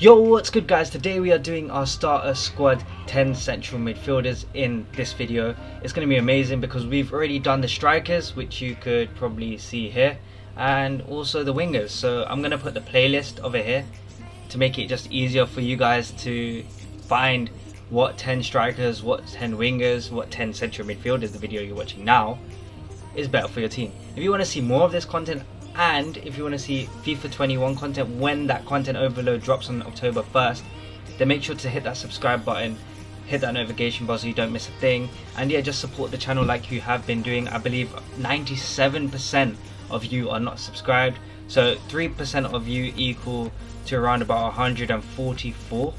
Yo, what's good guys? Today we are doing our starter squad 10 central midfielders in this video. It's going to be amazing because we've already done the strikers, which you could probably see here, and also the wingers. So I'm going to put the playlist over here to make it just easier for you guys to find what 10 strikers, what 10 wingers, what 10 central midfielders, the video you're watching now, is better for your team. If you want to see more of this content, and if you want to see FIFA 21 content when that content overload drops on October 1st, then make sure to hit that subscribe button, hit that notification bell so you don't miss a thing, and yeah, just support the channel like you have been doing. I believe 97% of you are not subscribed, so 3% of you equal to around about 144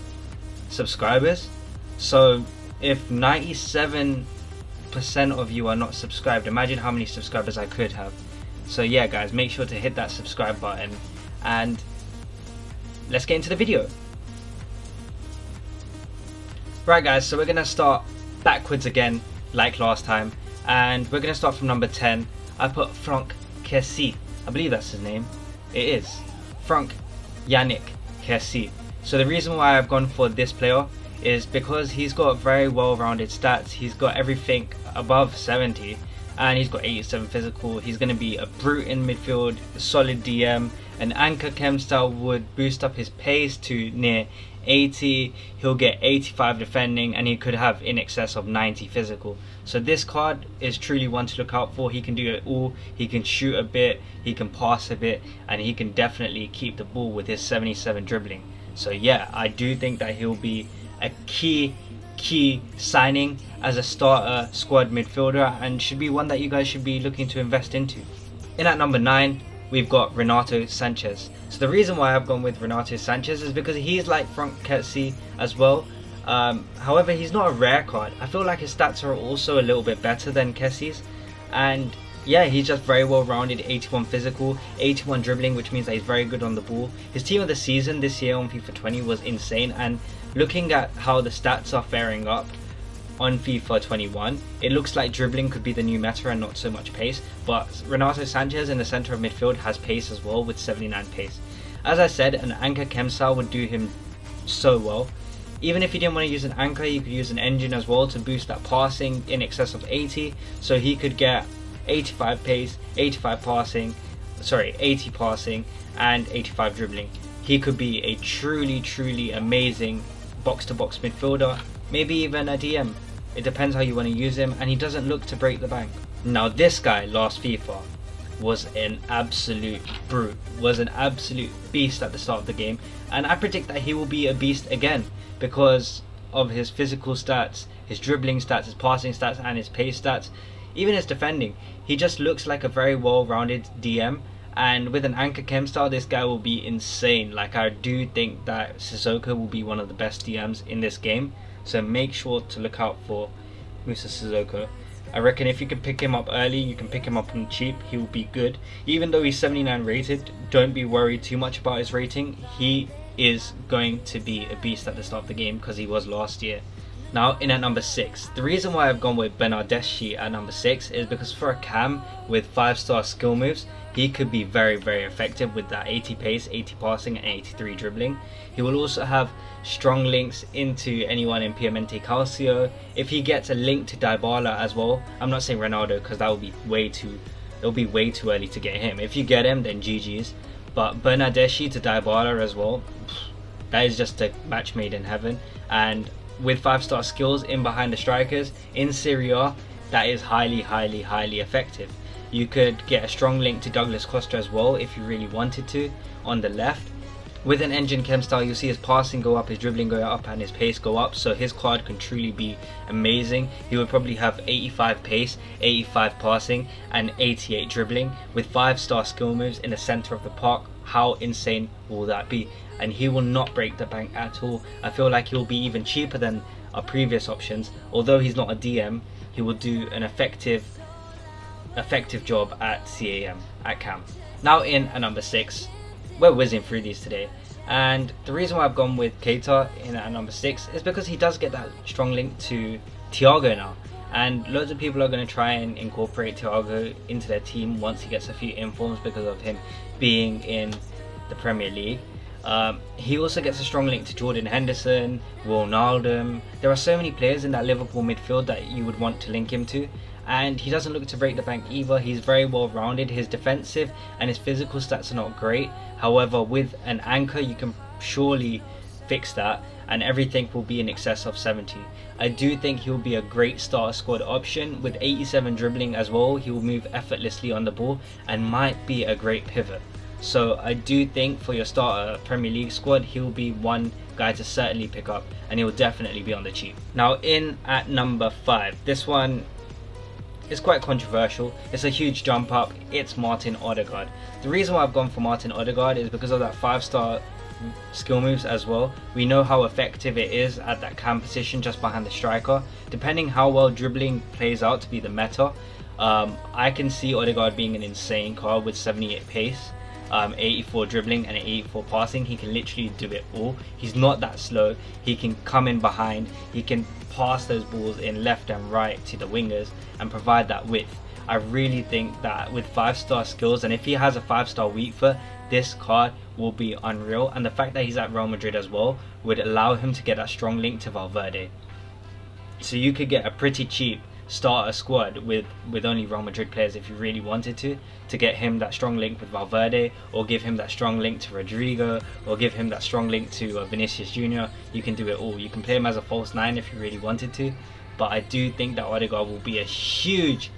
subscribers. So if 97% of you are not subscribed, imagine how many subscribers I could have. So yeah guys, make sure to hit that subscribe button and let's get into the video. Right guys, so we're going to start backwards again like last time, and we're going to start from number 10. I put Franck Kessie. I believe that's his name. It is Franck Yannick Kessie. So the reason why I've gone for this player is because he's got very well-rounded stats. He's got everything above 70 and he's got 87 physical. He's going to be a brute in midfield, a solid DM. An anchor chem style would boost up his pace to near 80. He'll get 85 defending and he could have in excess of 90 physical. So this card is truly one to look out for. He can do it all. He can shoot a bit, he can pass a bit, and he can definitely keep the ball with his 77 dribbling. So yeah, I do think that he'll be a key signing as a starter squad midfielder and should be one that you guys should be looking to invest into. In at number 9, we've got Renato Sanchez. So the reason why I've gone with Renato Sanchez is because he's like Franck Kessie as well. However, he's not a rare card. I feel like his stats are also a little bit better than Kessie's, and yeah, he's just very well rounded. 81 physical, 81 dribbling, which means that he's very good on the ball. His team of the season this year on FIFA 20 was insane, and looking at how the stats are faring up on FIFA 21, it looks like dribbling could be the new meta and not so much pace. But Renato Sanchez in the centre of midfield has pace as well with 79 pace. As I said, an anchor chem style would do him so well. Even if you didn't want to use an anchor, you could use an engine as well to boost that passing in excess of 80. So he could get 85 pace, 85 passing, 80 passing and 85 dribbling. He could be a truly amazing box-to-box midfielder, maybe even a DM. It depends how you want to use him, and he doesn't look to break the bank. Now this guy last FIFA was an absolute brute, was an absolute beast at the start of the game, and I predict that he will be a beast again because of his physical stats, his dribbling stats, his passing stats and his pace stats, even his defending. He just looks like a very well-rounded DM, and with an anchor chem style, this guy will be insane. Like, I do think that Sissoko will be one of the best DMs in this game, so make sure to look out for Moussa Sissoko. I reckon if you can pick him up early, you can pick him up on cheap, he will be good. Even though he's 79 rated, don't be worried too much about his rating. He is going to be a beast at the start of the game because he was last year. Now in at number 6, the reason why I've gone with Bernardeschi at number 6 is because for a cam with 5-star skill moves, he could be very effective with that 80 pace, 80 passing and 83 dribbling. He will also have strong links into anyone in Piemonte Calcio. If he gets a link to Dybala as well, I'm not saying Ronaldo because that will be way too early to get him. If you get him, then GG's. But Bernardeschi to Dybala as well, that is just a match made in heaven. And with 5-star skills in behind the strikers in Serie A, that is highly effective. You could get a strong link to Douglas Costa as well if you really wanted to on the left. With an engine chem style, you'll see his passing go up, his dribbling go up and his pace go up, so his card can truly be amazing. He would probably have 85 pace, 85 passing and 88 dribbling with 5-star skill moves in the center of the park. How insane will that be? And he will not break the bank at all. I feel like he'll be even cheaper than our previous options. Although he's not a DM, he will do an effective job at CAM, at cam. Now in at number 6, we're whizzing through these today, and the reason why I've gone with Keita in at number 6 is because he does get that strong link to Thiago now, and loads of people are going to try and incorporate Thiago into their team once he gets a few informs because of him being in the Premier League. He also gets a strong link to Jordan Henderson, Wijnaldum. There are so many players in that Liverpool midfield that you would want to link him to. And he doesn't look to break the bank either. He's very well rounded. His defensive and his physical stats are not great. However, with an anchor, you can surely fix that, and everything will be in excess of 70. I do think he'll be a great starter squad option. With 87 dribbling as well, he will move effortlessly on the ball and might be a great pivot. So I do think for your starter Premier League squad, he'll be one guy to certainly pick up, and he'll definitely be on the cheap. Now in at number 5, this one is quite controversial. It's a huge jump up. It's Martin Odegaard. The reason why I've gone for Martin Odegaard is because of that 5-star skill moves as well. We know how effective it is at that cam position just behind the striker. Depending how well dribbling plays out to be the meta, I can see Odegaard being an insane card with 78 pace, 84 dribbling and 84 passing. He can literally do it all. He's not that slow. He can come in behind. He can pass those balls in left and right to the wingers and provide that width. I really think that with 5-star skills, and if he has a 5-star weak foot, this card will be unreal. And the fact that he's at Real Madrid as well would allow him to get that strong link to Valverde. So you could get a pretty cheap starter squad with only Real Madrid players if you really wanted to get him that strong link with Valverde, or give him that strong link to Rodrigo, or give him that strong link to Vinicius Jr. You can do it all. You can play him as a false 9 if you really wanted to, but I do think that Odegaard will be a huge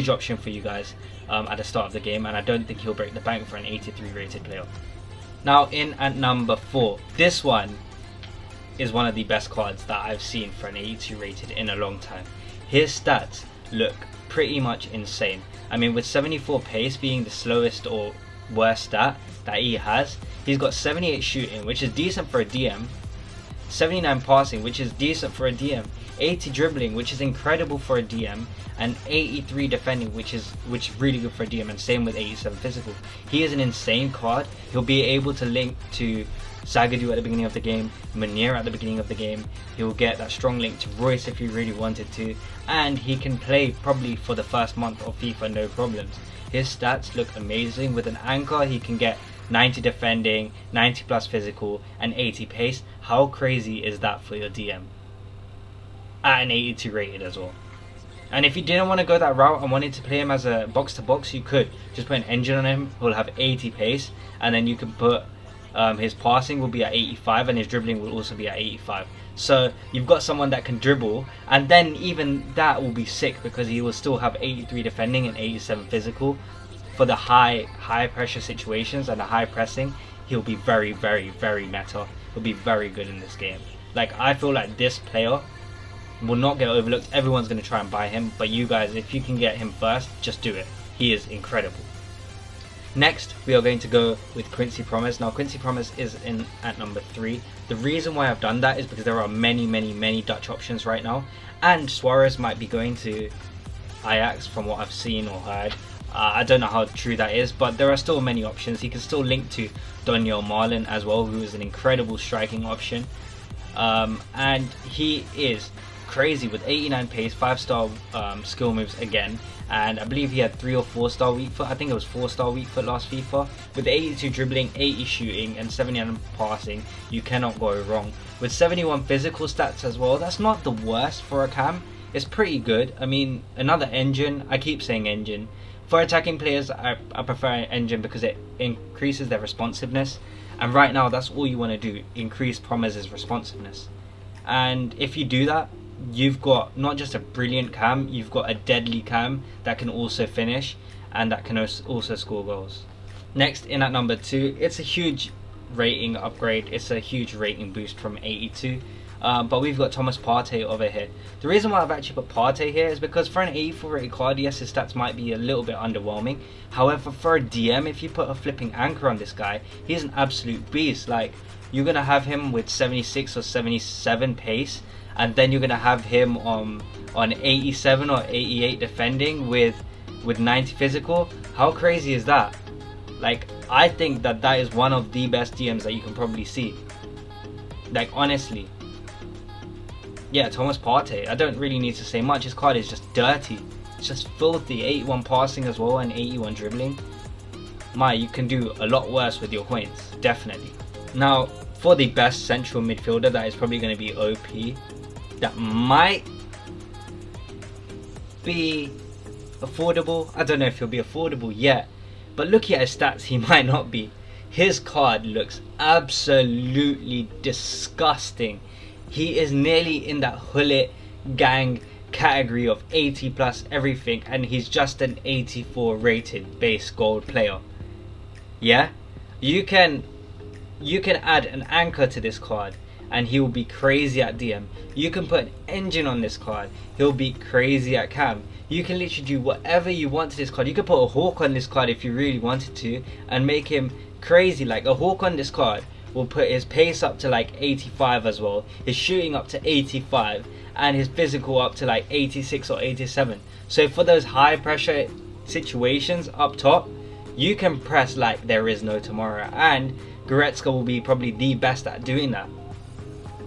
option for you guys at the start of the game, and I don't think he'll break the bank for an 83 rated player. Now in at number 4, this one is one of the best cards that I've seen for an 82 rated in a long time. His stats look pretty much insane. I mean, with 74 pace being the slowest or worst stat that he has, he's got 78 shooting, which is decent for a DM, 79 passing, which is decent for a DM, 80 dribbling, which is incredible for a DM, and 83 defending, which is really good for a DM, and same with 87 physical. He is an insane card. He'll be able to link to Zagadou at the beginning of the game, Mannii at the beginning of the game. He'll get that strong link to Royce if he really wanted to, and he can play probably for the first month of FIFA no problems. His stats look amazing. With an anchor, he can get 90 defending, 90 plus physical, and 80 pace. How crazy is that for your DM? At an 82 rated as well. And if you didn't want to go that route and wanted to play him as a box to box, you could just put an engine on him. He'll have 80 pace, and then you can put his passing will be at 85, and his dribbling will also be at 85. So you've got someone that can dribble, and then even that will be sick because he will still have 83 defending and 87 physical. For the high pressure situations and the high pressing, he'll be very meta. He'll be very good in this game. Like, I feel like this player will not get overlooked. Everyone's going to try and buy him, but you guys, if you can get him first, just do it. He is incredible. Next, we are going to go with Quincy Promes. Now, Quincy Promes is in at number 3. The reason why I've done that is because there are many Dutch options right now, and Suarez might be going to Ajax from what I've seen or heard. I don't know how true that is, but there are still many options. He can still link to Daniel Marlin as well, who is an incredible striking option, and he is crazy with 89 pace, 5-star skill moves again, and I believe he had 3 or 4-star weak foot. I think it was 4-star weak foot last FIFA. With 82 dribbling, 80 shooting, and 79 passing, you cannot go wrong. With 71 physical stats as well, that's not the worst for a cam. It's pretty good. I mean, another engine. I keep saying engine. For attacking players, I prefer an engine because it increases their responsiveness, and right now that's all you want to do, increase Promes' responsiveness. And if you do that, you've got not just a brilliant cam, you've got a deadly cam that can also finish and that can also score goals. Next, in at number 2, it's a huge rating upgrade, it's a huge rating boost from 82, but we've got Thomas Partey over here. The reason why I've actually put Partey here is because for an 84 rated card, yes, his stats might be a little bit underwhelming. However, for a DM, if you put a flipping anchor on this guy, he's an absolute beast. Like, you're going to have him with 76 or 77 pace, and then you're going to have him on 87 or 88 defending with 90 physical. How crazy is that? Like, I think that is one of the best DMs that you can probably see. Like, honestly. Yeah, Thomas Partey, I don't really need to say much. His card is just dirty. It's just filthy. 81 passing as well and 81 dribbling. you can do a lot worse with your coins, definitely. Now, for the best central midfielder, that is probably going to be OP. That might be affordable. I don't know if he'll be affordable yet, but looking at his stats, he might not be. His card looks absolutely disgusting. He is nearly in that Hullet gang category of 80 plus everything, and he's just an 84 rated base gold player. Yeah, you can add an anchor to this card and he will be crazy at DM. You can put an engine on this card, he'll be crazy at cam. You can literally do whatever you want to this card. You could put a hawk on this card if you really wanted to and make him crazy. Like, a hawk on this card will put his pace up to like 85 as well, his shooting up to 85, and his physical up to like 86 or 87. So for those high pressure situations up top, you can press like there is no tomorrow, and Goretzka will be probably the best at doing that.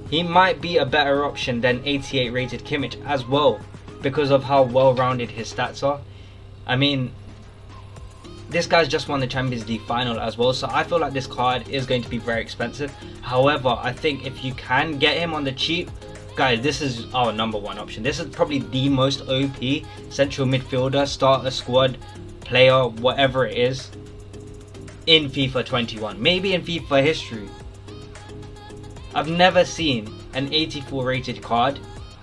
He might be a better option than 88 rated Kimmich as well, because of how well rounded his stats are. I mean, this guy's just won the Champions League final as well, so I feel like this card is going to be very expensive. However, I think if you can get him on the cheap, guys, this is our number one option. This is probably the most OP central midfielder, starter squad player, whatever it is, in FIFA 21. Maybe in FIFA history. I've never seen an 84 rated card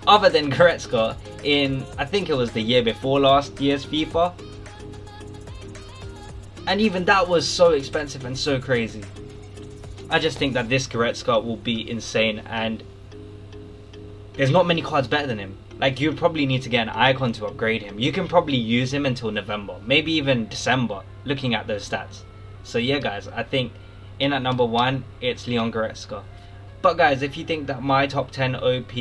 other than Goretzka in, I think it was the year before last year's FIFA. And even that was so expensive and so crazy. I just think that this Goretzka will be insane, and there's not many cards better than him. Like, you probably need to get an icon to upgrade him. You can probably use him until November, maybe even December, looking at those stats. So yeah guys, I think in at number 1, it's Leon Goretzka. But guys, if you think that my top 10 OP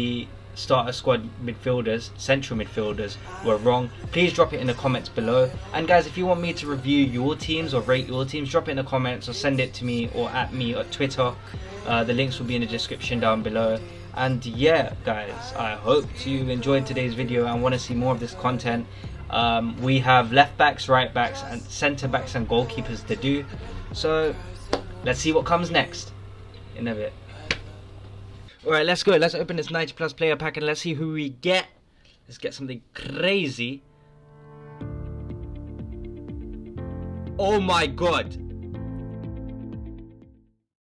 starter squad midfielders, central midfielders, were wrong, please drop it in the comments below. And guys, if you want me to review your teams or rate your teams, drop it in the comments or send it to me or at me on Twitter. The links will be in the description down below. And yeah guys, I hope you enjoyed today's video and want to see more of this content. We have left backs, right backs, and centre backs and goalkeepers to do. So let's see what comes next in a bit. Alright, let's go. Let's open this 90 plus player pack and let's see who we get. Let's get something crazy. Oh my god.